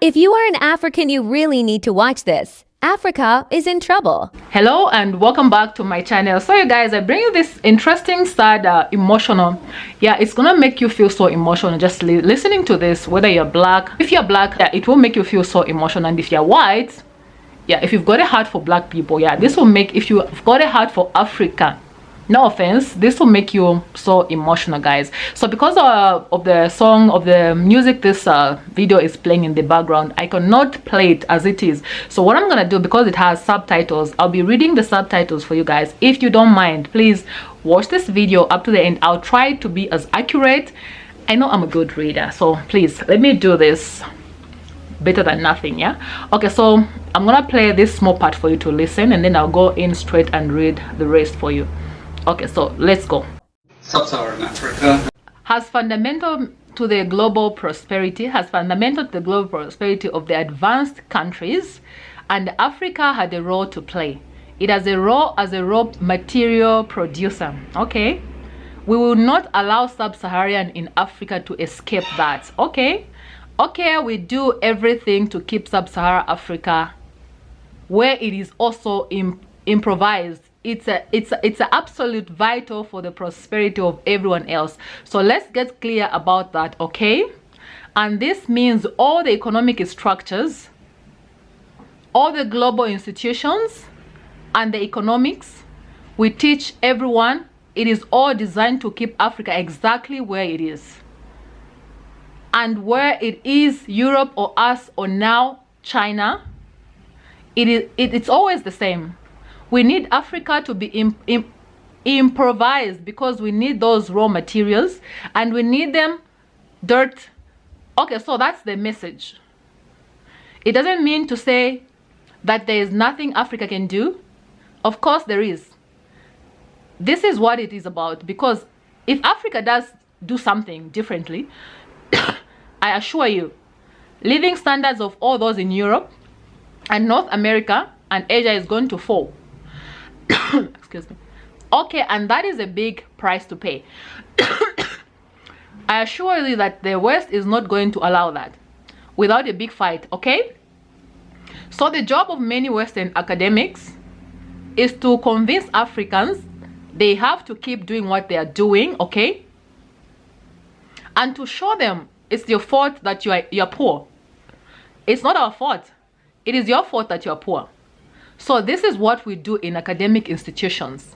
If you are an African, you really need to watch this. Africa is in trouble. Hello and welcome back to my channel. So you guys, I bring you this interesting, sad, emotional. Yeah, it's gonna make you feel so emotional just listening to this. Whether you're black, if you're black, yeah, it will make you feel so emotional. And if you're white, yeah, if you've got a heart for black people, yeah, this will make, if you've got a heart for Africa, no offense, this will make you so emotional, guys. So because of the song, of the music this video is playing in the background, I cannot play it as it is. So what I'm gonna do, because it has subtitles, I'll be reading the subtitles for you guys. If you don't mind, please watch this video up to the end. I'll try to be as accurate. I know I'm a good reader, so please let me do this. Better than nothing. Yeah, okay, so I'm gonna play this small part for you to listen, and then I'll go in straight and read the rest for you. Okay, so let's go. Sub-Saharan Africa has fundamental to the global prosperity of the advanced countries, and Africa had a role to play. It has a role as a raw material producer. Okay, we will not allow sub-Saharan in Africa to escape that. Okay, we do everything to keep sub-Saharan Africa where it is also improvised. It's a absolute vital for the prosperity of everyone else. So let's get clear about that. Okay, and this means all the economic structures, all the global institutions, and the economics we teach everyone, it is all designed to keep Africa exactly where it is. And where it is Europe or us or now China, it's always the same. We need Africa to be improvised because we need those raw materials and we need them dirt. Okay, so that's the message. It doesn't mean to say that there is nothing Africa can do. Of course there is. This is what it is about, because if Africa does do something differently, I assure you, living standards of all those in Europe and North America and Asia is going to fall. Excuse me. Okay, and that is a big price to pay. I assure you that the West is not going to allow that without a big fight. Okay, so the job of many Western academics is to convince Africans they have to keep doing what they are doing. Okay, and to show them it's your fault that you're poor. It's not our fault. It is your fault that you're poor. So this is what we do in academic institutions.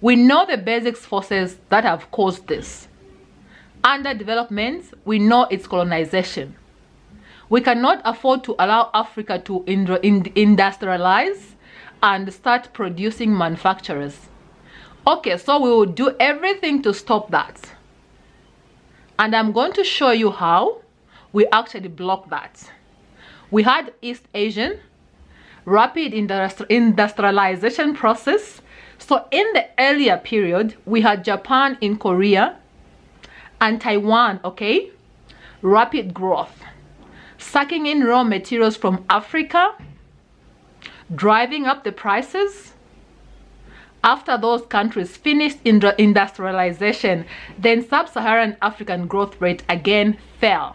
We know the basic forces that have caused this. Underdevelopment, we know it's colonization. We cannot afford to allow Africa to industrialize and start producing manufacturers. Okay, so we will do everything to stop that. And I'm going to show you how we actually block that. We had East Asian rapid industrialization process. So in the earlier period, we had Japan in Korea and Taiwan, okay, rapid growth, sucking in raw materials from Africa, driving up the prices. After those countries finished industrialization, then sub-Saharan African growth rate again fell.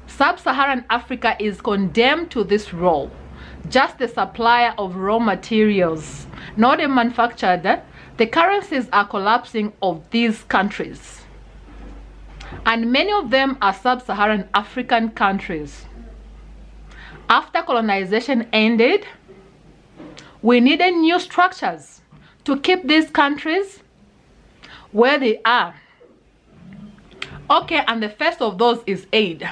Sub-Saharan Africa is condemned to this role, just the supplier of raw materials, not a manufacturer. The currencies are collapsing of these countries, and many of them are sub-Saharan African countries. After colonization ended, we needed new structures to keep these countries where they are. Okay, and the first of those is aid.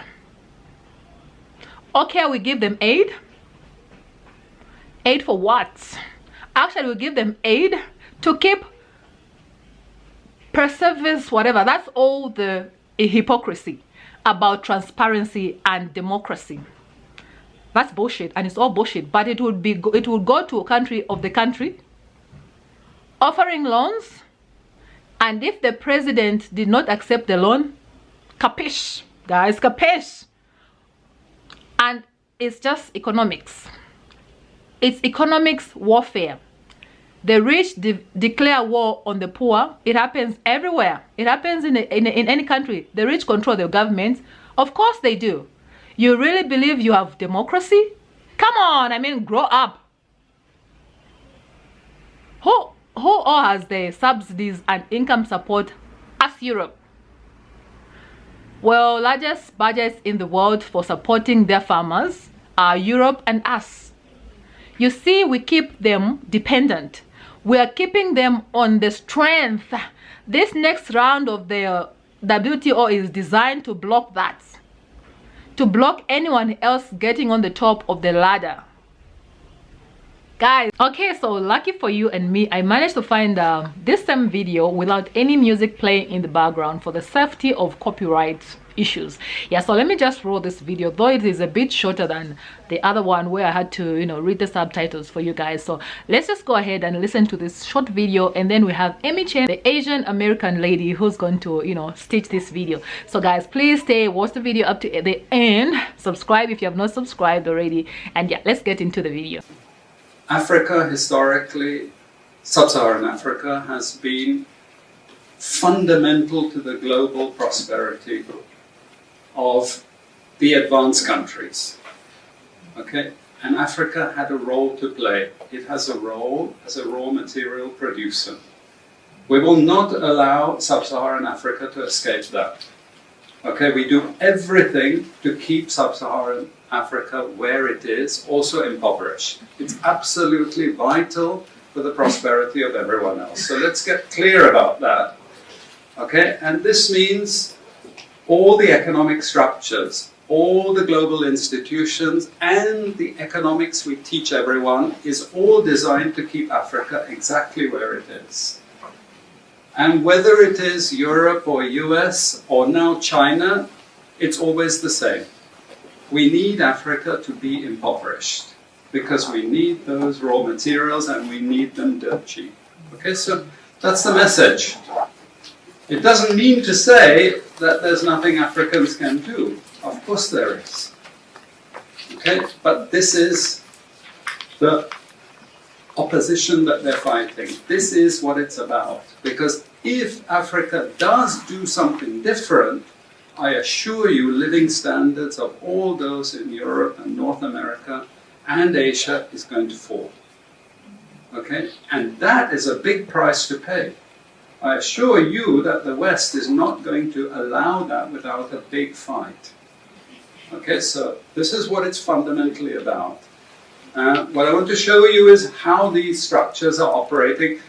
Okay, we give them aid. Aid for what? Actually, we give them aid to keep perseverance, whatever. That's all the hypocrisy about transparency and democracy. That's bullshit, and it's all bullshit. But it would go to a country of the country offering loans, and if the president did not accept the loan, capish, guys, capish. And it's just economics. It's economics warfare. The rich declare war on the poor. It happens everywhere. It happens in any country. The rich control the government. Of course they do. You really believe you have democracy? Come on, I mean, grow up. Who all has the subsidies and income support as Europe? Well, largest budgets in the world for supporting their farmers are Europe and us. You see, we keep them dependent. We are keeping them on the strength. This next round of the WTO is designed to block that. To block anyone else getting on the top of the ladder. Guys, okay, so lucky for you and me, I managed to find this same video without any music playing in the background for the safety of copyright issues. Yeah, so let me just roll this video, though it is a bit shorter than the other one where I had to, you know, read the subtitles for you guys. So let's just go ahead and listen to this short video, and then we have Amy Chen, the Asian American lady, who's going to, you know, stitch this video. So guys, please stay, watch the video up to the end, subscribe if you have not subscribed already, and yeah, let's get into the video. Africa, historically, sub-Saharan Africa, has been fundamental to the global prosperity of the advanced countries. Okay? And Africa had a role to play. It has a role as a raw material producer. We will not allow sub-Saharan Africa to escape that. Okay, we do everything to keep sub-Saharan Africa where it is, also impoverished. It's absolutely vital for the prosperity of everyone else. So let's get clear about that. Okay, and this means all the economic structures, all the global institutions, and the economics we teach everyone is all designed to keep Africa exactly where it is. And whether it is Europe or US or now China, it's always the same. We need Africa to be impoverished because we need those raw materials and we need them dirt cheap. Okay, so that's the message. It doesn't mean to say that there's nothing Africans can do. Of course there is. Okay, but this is the opposition that they're fighting. This is what it's about. Because if Africa does do something different, I assure you living standards of all those in Europe and North America and Asia is going to fall. Okay? And that is a big price to pay. I assure you that the West is not going to allow that without a big fight. Okay, so this is what it's fundamentally about. What I want to show you is how these structures are operating.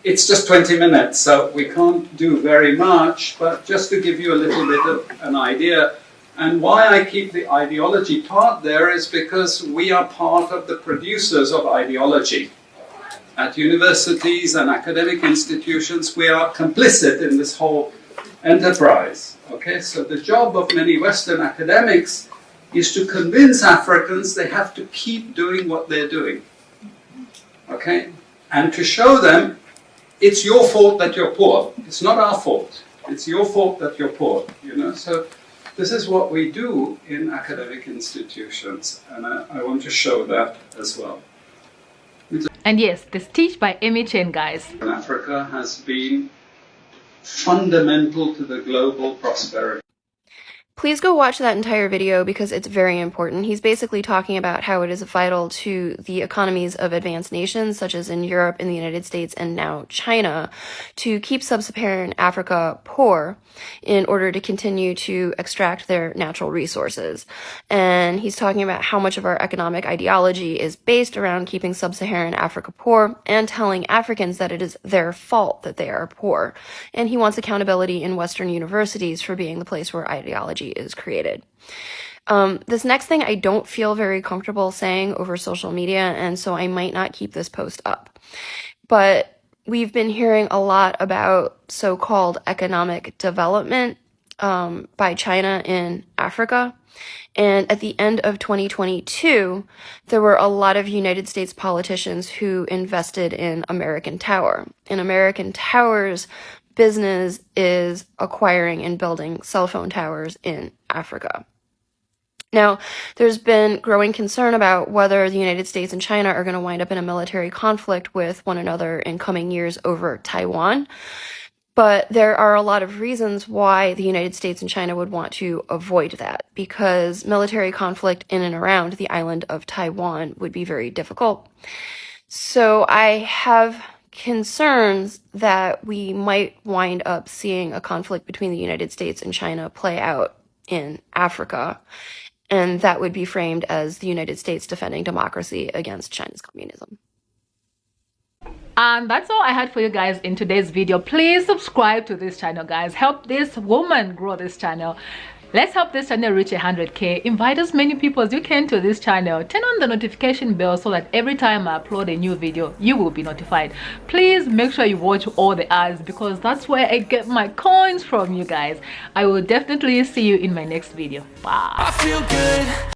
It's just 20 minutes, so we can't do very much, but just to give you a little bit of an idea. And why I keep the ideology part there is because we are part of the producers of ideology. At universities and academic institutions, we are complicit in this whole enterprise. Okay, so the job of many Western academics is to convince Africans they have to keep doing what they're doing. Okay, and to show them it's your fault that you're poor. It's not our fault. It's your fault that you're poor. You know, so this is what we do in academic institutions, and I want to show that as well. And yes, the speech by Amy Chen, guys. Africa has been fundamental to the global prosperity. Please go watch that entire video because it's very important. He's basically talking about how it is vital to the economies of advanced nations, such as in Europe, in the United States, and now China, to keep sub-Saharan Africa poor in order to continue to extract their natural resources. And he's talking about how much of our economic ideology is based around keeping sub-Saharan Africa poor and telling Africans that it is their fault that they are poor. And he wants accountability in Western universities for being the place where ideology is created. This next thing I don't feel very comfortable saying over social media, and so I might not keep this post up. But we've been hearing a lot about so-called economic development by China in Africa. And at the end of 2022, there were a lot of United States politicians who invested in American Tower. And American Tower's business is acquiring and building cell phone towers in Africa. Now, there's been growing concern about whether the United States and China are going to wind up in a military conflict with one another in coming years over Taiwan. But there are a lot of reasons why the United States and China would want to avoid that, because military conflict in and around the island of Taiwan would be very difficult. So I have concerns that we might wind up seeing a conflict between the United States and China play out in Africa, and that would be framed as the United States defending democracy against China's communism. And that's all I had for you guys in today's video. Please subscribe to this channel, guys. Help this woman grow this channel. Let's help this channel reach 100K. Invite as many people as you can to this channel. Turn on the notification bell so that every time I upload a new video, you will be notified. Please make sure you watch all the ads, because that's where I get my coins from, you guys. I will definitely see you in my next video. Bye. I feel good.